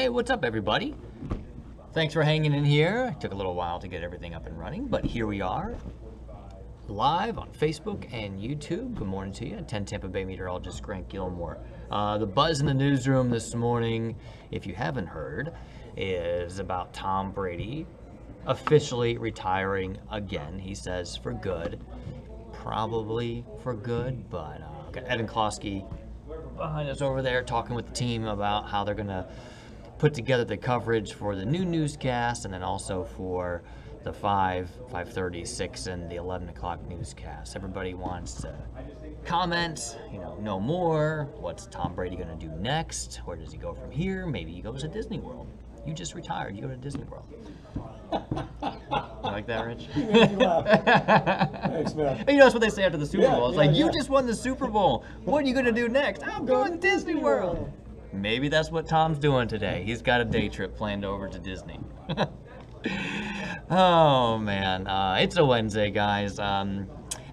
Hey, what's up, everybody? Thanks for hanging in here. It took a little while to get everything up and running, but here we are, live on Facebook and YouTube. Good morning to you. 10 Tampa Bay Meteorologist Grant Gilmore. The buzz in the newsroom this morning, if you haven't heard, is about Tom Brady officially retiring again. He says for good, probably for good, but got Evan Klosky behind us over there talking with the team about how they're going to put together the coverage for the new newscast and then also for the 5:30, 6, and the 11 o'clock newscast. Everybody wants to comment, know more. What's Tom Brady going to do next? Where does he go from here? Maybe he goes to Disney World. You just retired. You go to Disney World. You like that, Rich? You made me laugh. Thanks, man. That's what they say after the Super Bowl. It's you just won the Super Bowl. What are you going to do next? I'm going to Disney World. Maybe that's what Tom's doing today. He's got a day trip planned over to Disney. Oh, man. It's a Wednesday, guys. Not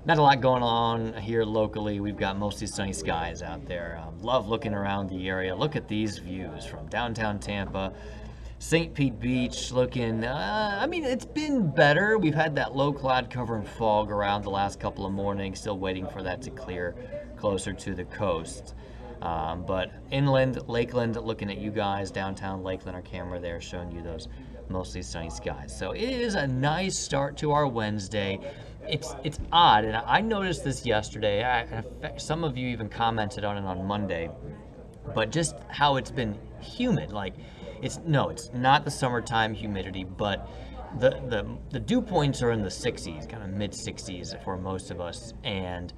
a lot going on here locally. We've got mostly sunny skies out there. Love looking around the area. Look at these views from downtown Tampa. St. Pete Beach looking, it's been better. We've had that low cloud cover and fog around the last couple of mornings, still waiting for that to clear closer to the coast. But inland, Lakeland, looking at you guys, downtown Lakeland, our camera there showing you those mostly sunny skies. So it is a nice start to our Wednesday. It's odd, and I noticed this yesterday. Some of you even commented on it on Monday, but just how it's been humid. It's not the summertime humidity, but the dew points are in the 60s, kind of mid 60s for most of us, and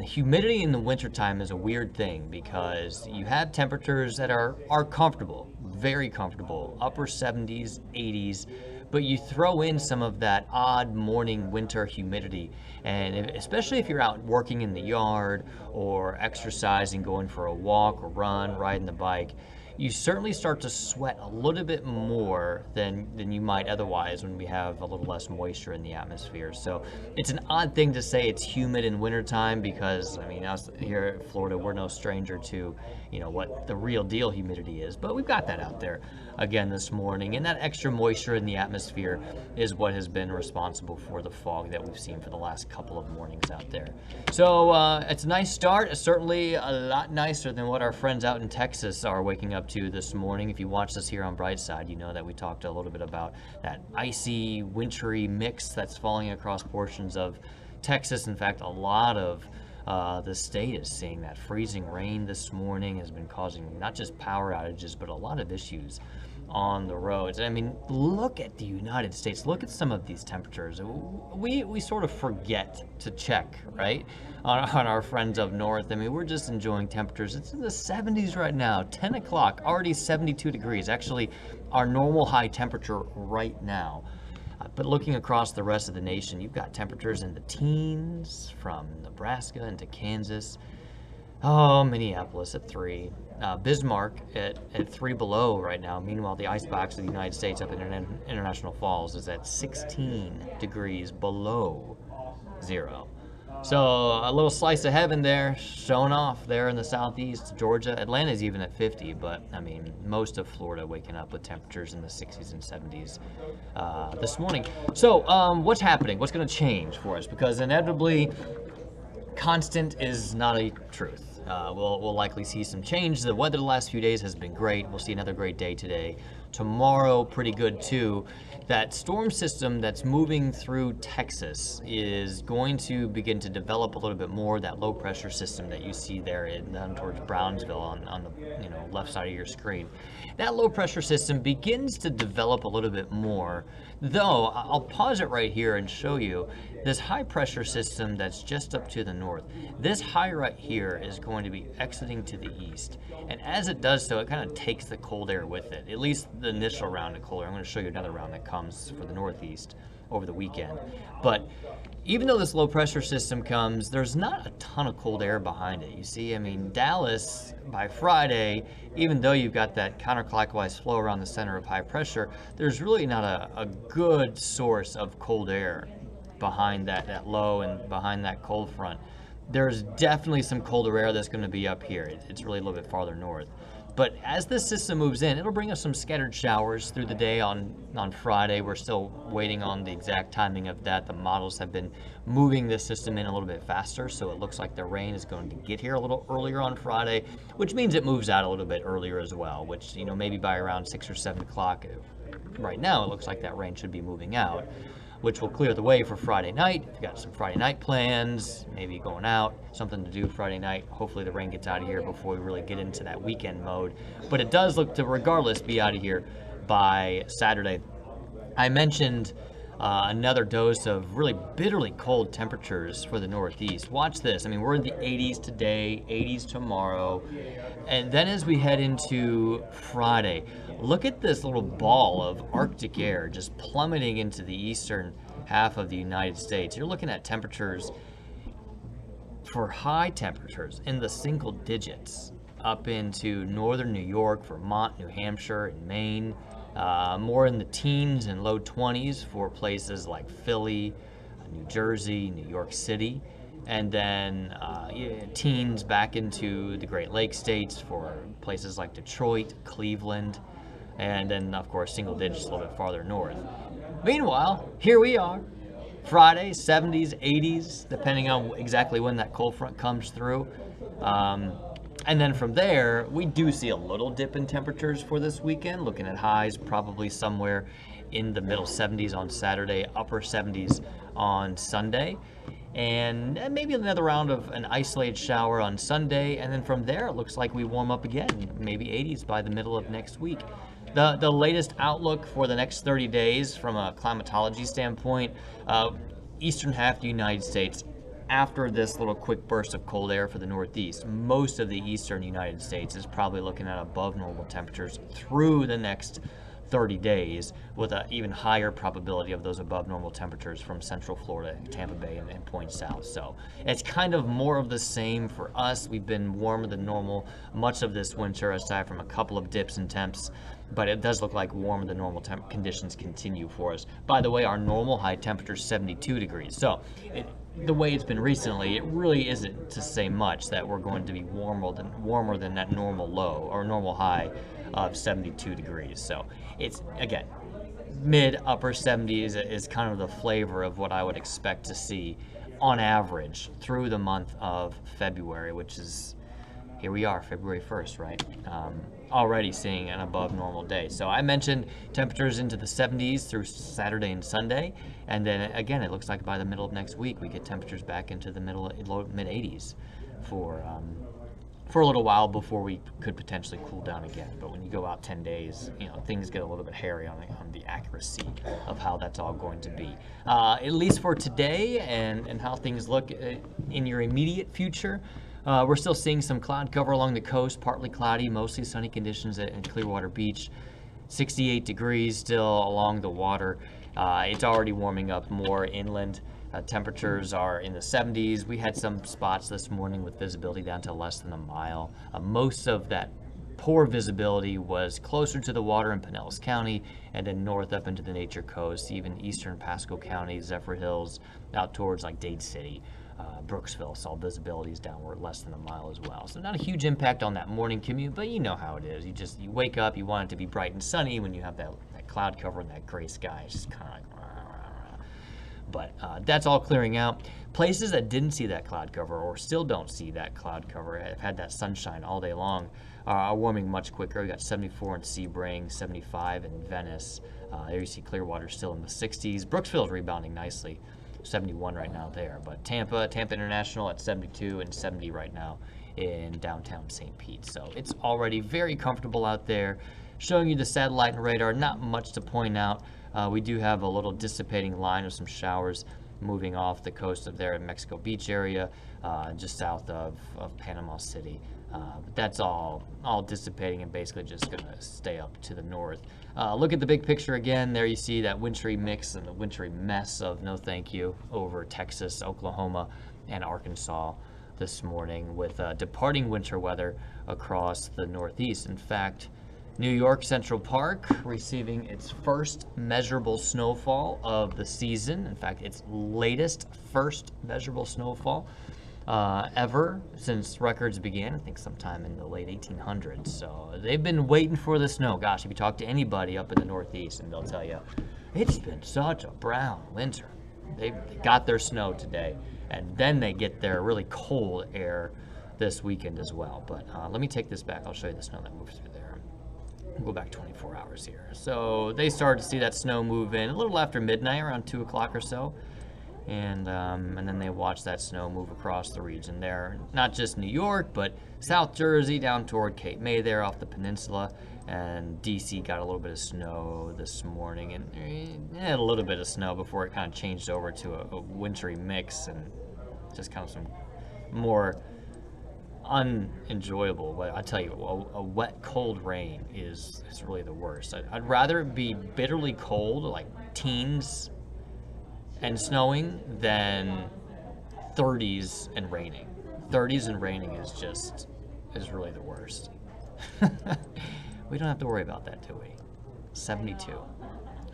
humidity in the wintertime is a weird thing because you have temperatures that are comfortable, very comfortable, upper 70s, 80s, but you throw in some of that odd morning winter humidity, and especially if you're out working in the yard or exercising, going for a walk or run, riding the bike, you certainly start to sweat a little bit more than you might otherwise when we have a little less moisture in the atmosphere. So it's an odd thing to say it's humid in wintertime because, us here in Florida, we're no stranger to, what the real deal humidity is. But we've got that out there again this morning. And that extra moisture in the atmosphere is what has been responsible for the fog that we've seen for the last couple of mornings out there. So it's a nice start. It's certainly a lot nicer than what our friends out in Texas are waking up to this morning. If you watch this here on Brightside, you know that we talked a little bit about that icy, wintry mix that's falling across portions of Texas. In fact, a lot of the state is seeing that freezing rain this morning has been causing not just power outages, but a lot of issues on the roads. Look at the United States. Look at some of these temperatures. We sort of forget to check, right, on our friends up north. We're just enjoying temperatures. It's in the 70s right now, 10 o'clock, already 72 degrees. Actually, our normal high temperature right now. But looking across the rest of the nation, you've got temperatures in the teens from Nebraska into Kansas. Oh, Minneapolis at 3. Bismarck at 3 below right now. Meanwhile, the icebox of the United States up in International Falls is at 16 degrees below zero. So a little slice of heaven there, showing off there in the southeast. Georgia, Atlanta's even at 50, but most of Florida waking up with temperatures in the 60s and 70s this morning. So what's happening? What's going to change for us? Because inevitably, constant is not a truth. We'll likely see some change. The weather the last few days has been great. We'll see another great day today. Tomorrow, pretty good too. That storm system that's moving through Texas is going to begin to develop a little bit more. That low pressure system that you see there down towards Brownsville on the left side of your screen. That low pressure system begins to develop a little bit more. Though, I'll pause it right here and show you this high pressure system that's just up to the north. This high right here is going to be exiting to the east. And as it does so, it kind of takes the cold air with it, at least the initial round of cold air. I'm going to show you another round that comes for the northeast over the weekend. But even though this low pressure system comes, there's not a ton of cold air behind it. You see, Dallas by Friday, even though you've got that counterclockwise flow around the center of high pressure, there's really not a good source of cold air behind that low and behind that cold front. There's definitely some colder air that's going to be up here. It's really a little bit farther north. But as this system moves in, it'll bring us some scattered showers through the day on Friday. We're still waiting on the exact timing of that. The models have been moving this system in a little bit faster, so it looks like the rain is going to get here a little earlier on Friday, which means it moves out a little bit earlier as well, which, maybe by around 6 or 7 o'clock. Right now, it looks like that rain should be moving out, which will clear the way for Friday night. If you've got some Friday night plans, maybe going out, something to do Friday night, hopefully the rain gets out of here before we really get into that weekend mode. But it does look to, regardless, be out of here by Saturday. I mentioned another dose of really bitterly cold temperatures for the Northeast. Watch this. I mean, we're in the 80s today, 80s tomorrow. And then as we head into Friday, look at this little ball of Arctic air just plummeting into the eastern half of the United States. You're looking at temperatures for high temperatures in the single digits up into northern New York, Vermont, New Hampshire, and Maine. More in the teens and low 20s for places like Philly, New Jersey, New York City, and then teens back into the Great Lakes states for places like Detroit, Cleveland, and then, of course, single digits a little bit farther north. Meanwhile, here we are, Friday, 70s, 80s, depending on exactly when that cold front comes through. And then from there, we do see a little dip in temperatures for this weekend, looking at highs probably somewhere in the middle 70s on Saturday, upper 70s on Sunday, and maybe another round of an isolated shower on Sunday. And then from there, it looks like we warm up again, maybe 80s by the middle of next week. The latest outlook for the next 30 days from a climatology standpoint, eastern half of the United States, after this little quick burst of cold air for the Northeast, most of the eastern United States is probably looking at above normal temperatures through the next 30 days, with an even higher probability of those above normal temperatures from central Florida, Tampa Bay, and points south. So it's kind of more of the same for us. We've been warmer than normal much of this winter, aside from a couple of dips in temps, but it does look like warmer than normal conditions continue for us. By the way, our normal high temperature is 72 degrees. So the way it's been recently, it really isn't to say much that we're going to be warmer than that normal low or normal high of 72 degrees. So it's, again, mid-upper 70s is kind of the flavor of what I would expect to see on average through the month of February, which is, here we are, February 1st, right? Already seeing an above normal day. So I mentioned temperatures into the 70s through Saturday and Sunday, and then again, it looks like by the middle of next week we get temperatures back into the mid 80s for a little while before we could potentially cool down again. But when you go out 10 days, things get a little bit hairy on the accuracy of how that's all going to be. At least for today and how things look in your immediate future. We're still seeing some cloud cover along the coast, partly cloudy, mostly sunny conditions at Clearwater Beach. 68 degrees still along the water. It's already warming up more inland. Temperatures are in the 70s. We had some spots this morning with visibility down to less than a mile. Most of that poor visibility was closer to the water in Pinellas County and then north up into the Nature Coast, even eastern Pasco County, Zephyr Hills, out towards like Dade City. Brooksville saw visibilities downward less than a mile as well. So not a huge impact on that morning commute, but you know how it is. You wake up, you want it to be bright and sunny when you have that cloud cover and that gray sky. It's just kind of like, but that's all clearing out. Places that didn't see that cloud cover or still don't see that cloud cover, have had that sunshine all day long, are warming much quicker. We got 74 in Sebring, 75 in Venice. There you see Clearwater still in the 60s. Brooksville's rebounding nicely. 71 right now there, but Tampa International at 72 and 70 right now in downtown St. Pete. So it's already very comfortable out there. Showing you the satellite and radar, not much to point out. We do have a little dissipating line of some showers moving off the coast of there in Mexico Beach area, just south of Panama City. But that's all dissipating and basically just going to stay up to the north. Look at the big picture again. There you see that wintry mix and the wintry mess of no thank you over Texas, Oklahoma, and Arkansas this morning with departing winter weather across the Northeast. In fact, New York Central Park receiving its first measurable snowfall of the season. In fact, its latest first measurable snowfall. ever since records began, I think sometime in the late 1800s. So they've been waiting for the snow. Gosh, if you talk to anybody up in the Northeast, and they'll tell you, it's been such a brown winter. They got their snow today, and then they get their really cold air this weekend as well. But let me take this back. I'll show you the snow that moves through there. We'll go back 24 hours here. So they started to see that snow move in a little after midnight, around 2 o'clock or so. And then they watched that snow move across the region there. Not just New York, but South Jersey down toward Cape May there off the peninsula. And DC got a little bit of snow this morning, and had a little bit of snow before it kind of changed over to a wintry mix and just kind of some more unenjoyable. But I tell you, a wet, cold rain is really the worst. I'd rather it be bitterly cold, like teens and snowing, than 30s and raining. 30s and raining is really the worst. We don't have to worry about that, do we? 72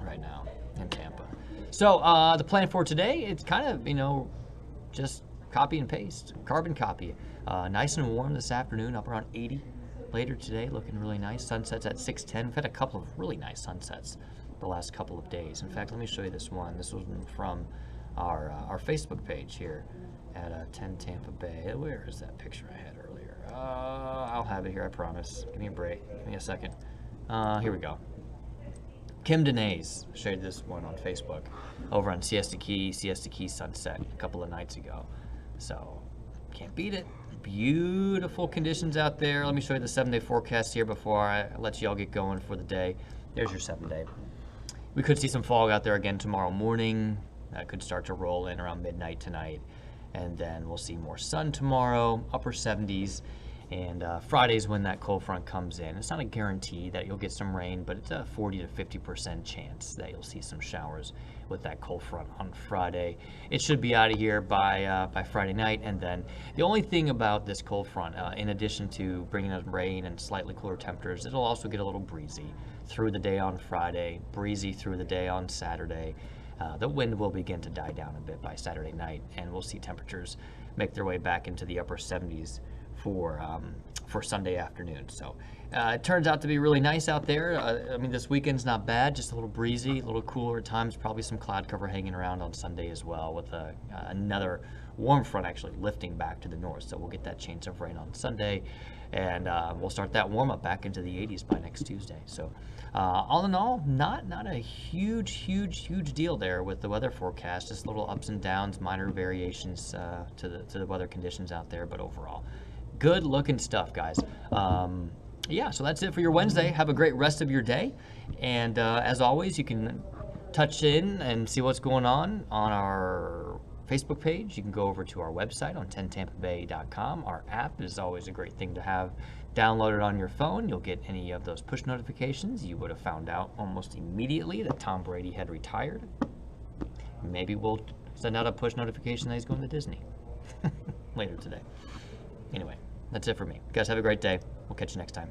right now in Tampa. So the plan for today, it's kind of, just copy and paste, carbon copy. Nice and warm this afternoon, up around 80. Later today, looking really nice. Sunsets at 6:10. We've had a couple of really nice sunsets the last couple of days. In fact, let me show you this one. This was from our Facebook page here at 10 Tampa Bay. Where is that picture I had earlier? I'll have it here, I promise. Give me a break. Give me a second. Here we go. Kim Danae's shared this one on Facebook over on Siesta Key sunset a couple of nights ago. So, can't beat it. Beautiful conditions out there. Let me show you the 7-day forecast here before I let you all get going for the day. There's your 7-day. We could see some fog out there again tomorrow morning. That could start to roll in around midnight tonight. And then we'll see more sun tomorrow, upper 70s. And Friday's when that cold front comes in. It's not a guarantee that you'll get some rain, but it's a 40 to 50% chance that you'll see some showers with that cold front on Friday. It should be out of here by Friday night. And then the only thing about this cold front, in addition to bringing us rain and slightly cooler temperatures, it'll also get a little breezy through the day on Friday, breezy through the day on Saturday. The wind will begin to die down a bit by Saturday night, and we'll see temperatures make their way back into the upper 70s for Sunday afternoon. So it turns out to be really nice out there. I mean, this weekend's not bad, just a little breezy, a little cooler at times, probably some cloud cover hanging around on Sunday as well, with another warm front actually lifting back to the north. So we'll get that change of rain on Sunday, and we'll start that warm up back into the 80s by next Tuesday. So all in all, not a huge deal there with the weather forecast. Just little ups and downs, minor variations to the weather conditions out there, but overall, good looking stuff, guys. Yeah, so that's it for your Wednesday. Have a great rest of your day. And as always, you can touch in and see what's going on our Facebook page. You can go over to our website on 10tampabay.com. Our app is always a great thing to have downloaded on your phone. You'll get any of those push notifications. You would have found out almost immediately that Tom Brady had retired. Maybe we'll send out a push notification that he's going to Disney later today. Anyway, that's it for me. You guys have a great day. We'll catch you next time.